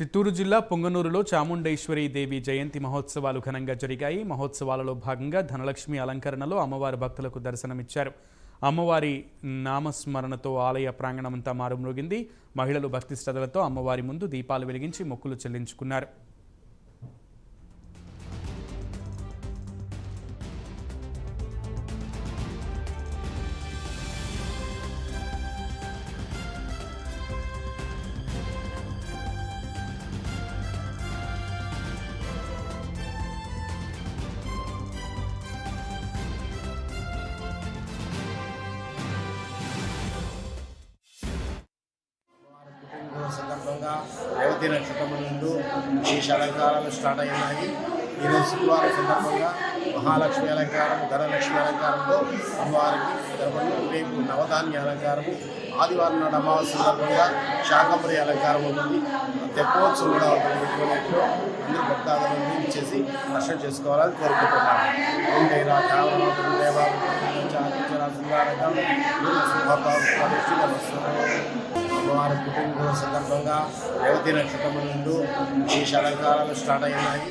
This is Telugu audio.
చిత్తూరు జిల్లా పొంగనూరులో చాముండేశ్వరి దేవి జయంతి మహోత్సవాలు ఘనంగా జరిగాయి. మహోత్సవాలలో భాగంగా ధనలక్ష్మి అలంకరణలో అమ్మవారి భక్తులకు దర్శనమిచ్చారు. అమ్మవారి నామస్మరణతో ఆలయ ప్రాంగణమంతా మారుమ్రోగింది. మహిళలు భక్తి శ్రద్ధలతో అమ్మవారి ముందు దీపాలు వెలిగించి మొక్కులు చెల్లించుకున్నారు. సందర్భంగా రేవతి నక్షత్రం నుండి విశేష అలంకారాలు స్టార్ట్ అయినాయి. ఈరోజు శుక్రవారం సందర్భంగా మహాలక్ష్మి అలంకారం, ధనలక్ష్మి అలంకారంలో అమ్మవారికి జరపడం. రేపు నవధాన్య అలంకారము, ఆదివారం నాడు అమావాస్య సందర్భంగా శాకంబరి అలంకారం ఉంటుంది. తెప్పోత్సవం కూడా పెట్టుకునేట్లో అందరూ భక్తాదులను ఇచ్చేసి దర్శనం చేసుకోవాలని కోరుకుంటున్నాను. అమ్మవారి పుట్టినరోజు సందర్భంగా రేవతి నక్షత్రం నుండి విశేష అలంకారాలు స్టార్ట్ అయినాయి.